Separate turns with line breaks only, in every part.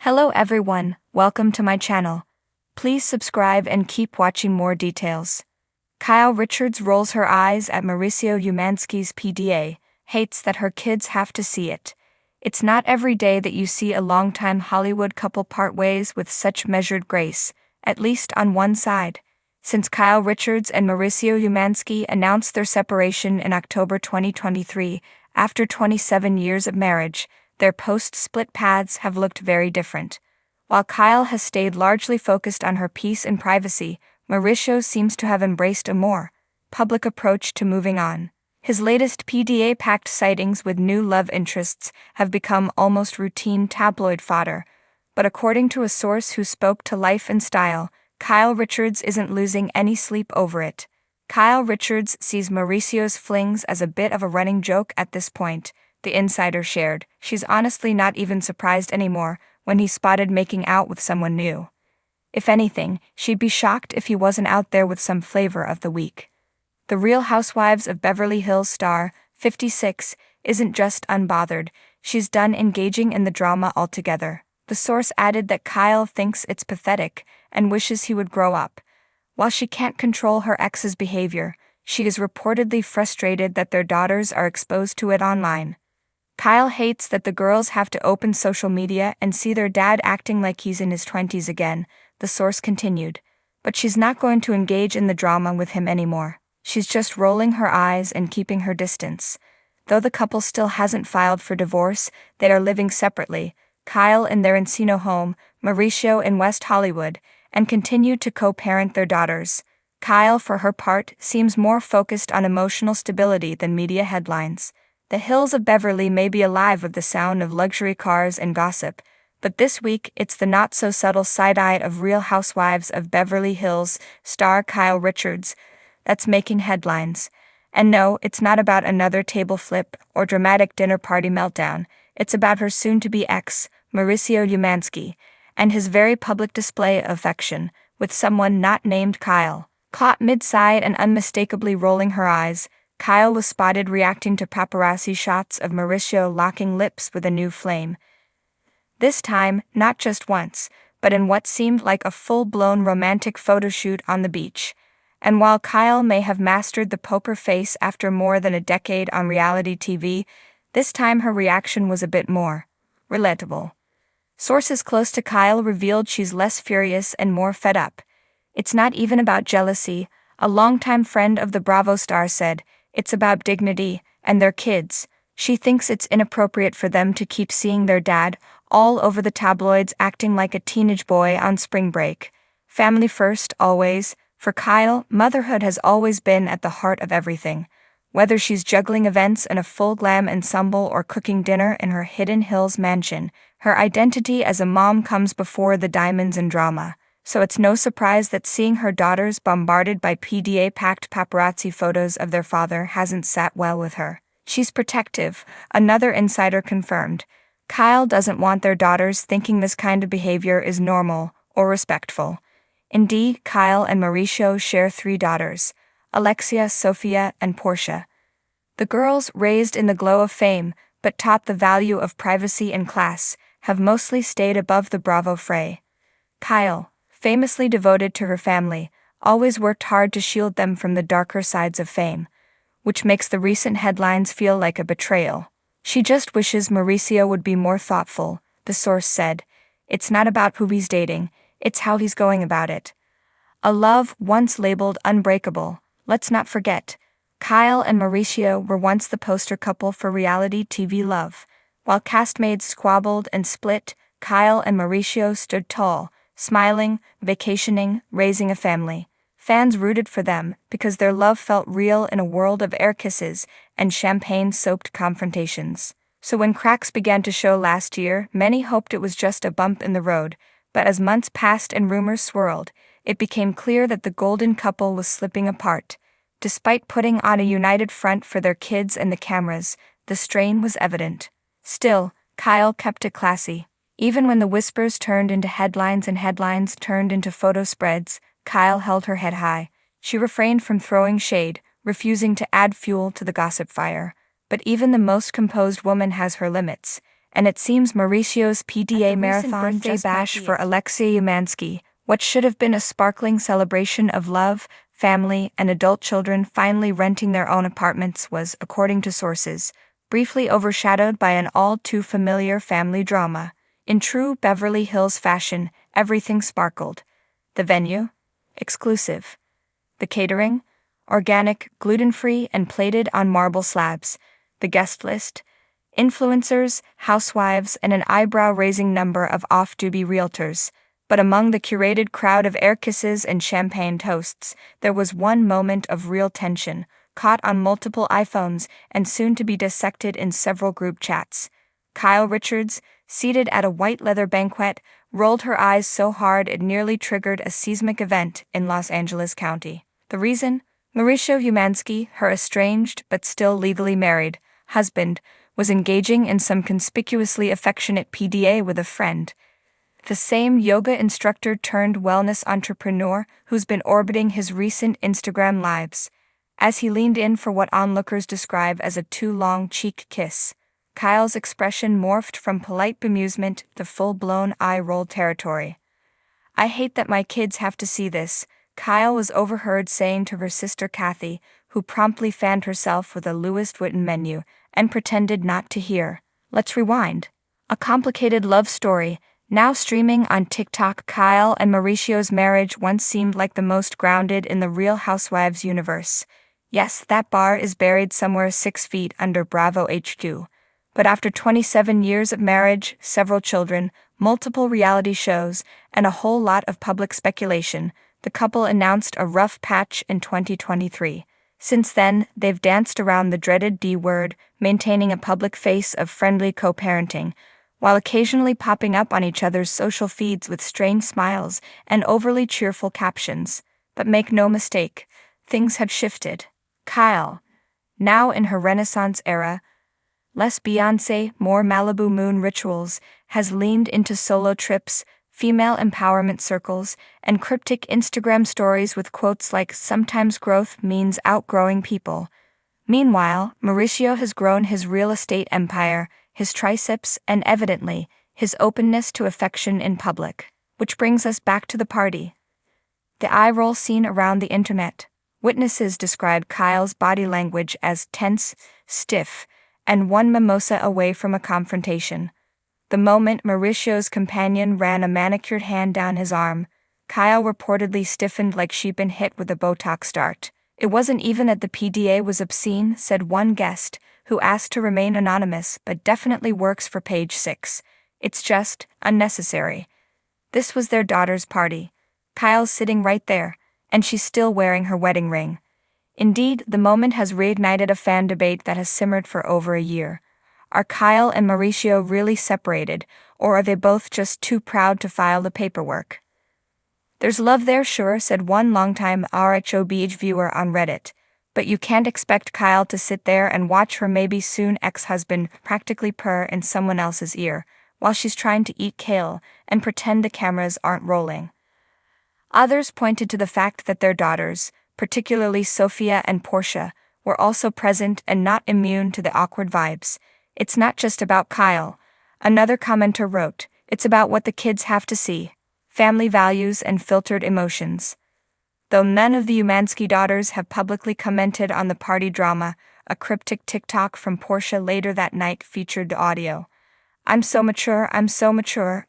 Hello everyone, welcome to my channel. Please subscribe and keep watching more details. Kyle Richards rolls her eyes at Mauricio Umansky's PDA, hates that her kids have to see it. It's not every day that you see a longtime Hollywood couple part ways with such measured grace, at least on one side. Since Kyle Richards and Mauricio Umansky announced their separation in October 2023, after 27 years of marriage, their post-split paths have looked very different. While Kyle has stayed largely focused on her peace and privacy, Mauricio seems to have embraced a more public approach to moving on. His latest PDA-packed sightings with new love interests have become almost routine tabloid fodder. But according to a source who spoke to Life and Style, Kyle Richards isn't losing any sleep over it. Kyle Richards sees Mauricio's flings as a bit of a running joke at this point, the insider shared. She's honestly not even surprised anymore when he's spotted making out with someone new. If anything, she'd be shocked if he wasn't out there with some flavor of the week. The Real Housewives of Beverly Hills star, 56, isn't just unbothered, she's done engaging in the drama altogether. The source added that Kyle thinks it's pathetic and wishes he would grow up. While she can't control her ex's behavior, she is reportedly frustrated that their daughters are exposed to it online. Kyle hates that the girls have to open social media and see their dad acting like he's in his 20s again, the source continued. But she's not going to engage in the drama with him anymore. She's just rolling her eyes and keeping her distance. Though the couple still hasn't filed for divorce, they are living separately, Kyle in their Encino home, Mauricio in West Hollywood, and continue to co-parent their daughters. Kyle, for her part, seems more focused on emotional stability than media headlines. The hills of Beverly may be alive with the sound of luxury cars and gossip, but this week it's the not-so-subtle side-eye of Real Housewives of Beverly Hills star Kyle Richards that's making headlines. And no, it's not about another table flip or dramatic dinner party meltdown. It's about her soon-to-be ex, Mauricio Umansky, and his very public display of affection with someone not named Kyle. Caught mid-side and unmistakably rolling her eyes, Kyle was spotted reacting to paparazzi shots of Mauricio locking lips with a new flame. This time, not just once, but in what seemed like a full-blown romantic photoshoot on the beach. And while Kyle may have mastered the poker face after more than a decade on reality TV, this time her reaction was a bit more relatable. Sources close to Kyle revealed she's less furious and more fed up. It's not even about jealousy, a longtime friend of the Bravo star said. It's about dignity and their kids. She thinks it's inappropriate for them to keep seeing their dad all over the tabloids acting like a teenage boy on spring break. Family first, always. For Kyle, motherhood has always been at the heart of everything. Whether she's juggling events in a full glam ensemble or cooking dinner in her Hidden Hills mansion, her identity as a mom comes before the diamonds and drama. So it's no surprise that seeing her daughters bombarded by PDA-packed paparazzi photos of their father hasn't sat well with her. She's protective, another insider confirmed. Kyle doesn't want their daughters thinking this kind of behavior is normal or respectful. Indeed, Kyle and Mauricio share 3 daughters, Alexia, Sophia, and Portia. The girls, raised in the glow of fame, but taught the value of privacy and class, have mostly stayed above the Bravo fray. Kyle, famously devoted to her family, always worked hard to shield them from the darker sides of fame, which makes the recent headlines feel like a betrayal. She just wishes Mauricio would be more thoughtful, the source said. It's not about who he's dating, it's how he's going about it. A love once labeled unbreakable. Let's not forget, Kyle and Mauricio were once the poster couple for reality TV love. While castmates squabbled and split, Kyle and Mauricio stood tall, smiling, vacationing, raising a family. Fans rooted for them because their love felt real in a world of air kisses and champagne-soaked confrontations. So when cracks began to show last year, many hoped it was just a bump in the road, but as months passed and rumors swirled, it became clear that the golden couple was slipping apart. Despite putting on a united front for their kids and the cameras, the strain was evident. Still, Kyle kept it classy. Even when the whispers turned into headlines and headlines turned into photo spreads, Kyle held her head high. She refrained from throwing shade, refusing to add fuel to the gossip fire. But even the most composed woman has her limits, and it seems Mauricio's PDA marathon
birthday
just
bash
bash for Alexei Umansky, what should have been a sparkling celebration of love, family, and adult children finally renting their own apartments was, according to sources, briefly overshadowed by an all-too-familiar family drama. In true Beverly Hills fashion, everything sparkled. The venue? Exclusive. The catering? Organic, gluten-free, and plated on marble slabs. The guest list? Influencers, housewives, and an eyebrow-raising number of off-duty realtors. But among the curated crowd of air kisses and champagne toasts, there was one moment of real tension, caught on multiple iPhones and soon to be dissected in several group chats. Kyle Richards, seated at a white leather banquet, rolled her eyes so hard it nearly triggered a seismic event in Los Angeles County. The reason? Mauricio Umansky, her estranged but still legally married husband, was engaging in some conspicuously affectionate PDA with a friend. The same yoga instructor turned wellness entrepreneur who's been orbiting his recent Instagram lives. As he leaned in for what onlookers describe as a too-long cheek kiss, Kyle's expression morphed from polite bemusement to full-blown eye-roll territory. "I hate that my kids have to see this," Kyle was overheard saying to her sister Kathy, who promptly fanned herself with a Louis Vuitton menu and pretended not to hear. Let's rewind. A complicated love story, now streaming on TikTok. Kyle and Mauricio's marriage once seemed like the most grounded in the Real Housewives universe. Yes, that bar is buried somewhere 6 feet under Bravo HQ. But after 27 years of marriage, several children, multiple reality shows, and a whole lot of public speculation, the couple announced a rough patch in 2023. Since then, they've danced around the dreaded D word, maintaining a public face of friendly co-parenting, while occasionally popping up on each other's social feeds with strained smiles and overly cheerful captions. But make no mistake, things have shifted. Kyle, now in her Renaissance era, less Beyoncé, more Malibu moon rituals, has leaned into solo trips, female empowerment circles, and cryptic Instagram stories with quotes like "sometimes growth means outgrowing people." Meanwhile, Mauricio has grown his real estate empire, his triceps, and evidently, his openness to affection in public. Which brings us back to the party. The eye-roll scene around the internet. Witnesses describe Kyle's body language as tense, stiff, and one mimosa away from a confrontation. The moment Mauricio's companion ran a manicured hand down his arm, Kyle reportedly stiffened like she'd been hit with a Botox dart. "It wasn't even that the PDA was obscene," said one guest, who asked to remain anonymous but definitely works for Page 6. "It's just unnecessary. This was their daughter's party. Kyle's sitting right there, and she's still wearing her wedding ring." Indeed, the moment has reignited a fan debate that has simmered for over a year. Are Kyle and Mauricio really separated, or are they both just too proud to file the paperwork? "There's love there, sure," said one longtime RHOBH viewer on Reddit, "but you can't expect Kyle to sit there and watch her maybe-soon ex-husband practically purr in someone else's ear, while she's trying to eat kale and pretend the cameras aren't rolling." Others pointed to the fact that their daughters, particularly Sophia and Portia, were also present and not immune to the awkward vibes. "It's not just about Kyle," another commenter wrote, "it's about what the kids have to see. Family values and filtered emotions." Though none of the Umansky daughters have publicly commented on the party drama, a cryptic TikTok from Portia later that night featured the audio. I'm so mature,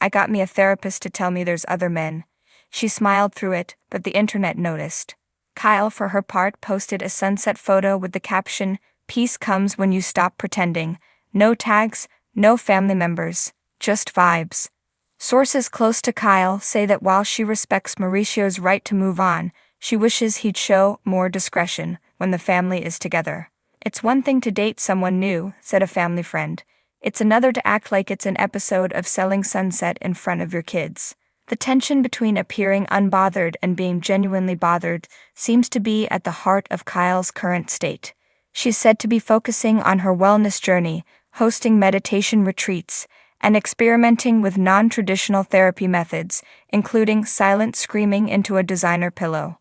I got me a therapist to tell me there's other men." She smiled through it, but the internet noticed. Kyle, for her part, posted a sunset photo with the caption, "Peace comes when you stop pretending. No tags, no family members, just vibes." Sources close to Kyle say that while she respects Mauricio's right to move on, she wishes he'd show more discretion when the family is together. "It's one thing to date someone new," said a family friend. "It's another to act like it's an episode of Selling Sunset in front of your kids." The tension between appearing unbothered and being genuinely bothered seems to be at the heart of Kyle's current state. She's said to be focusing on her wellness journey, hosting meditation retreats, and experimenting with non-traditional therapy methods, including silent screaming into a designer pillow.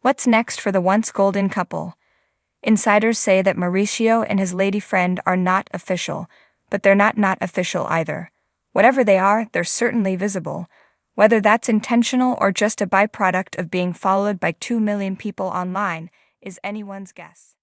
What's next for the once golden couple? Insiders say that Mauricio and his lady friend are not official, but they're not official either. Whatever they are, they're certainly visible. Whether that's intentional or just a byproduct of being followed by 2 million people online is anyone's guess.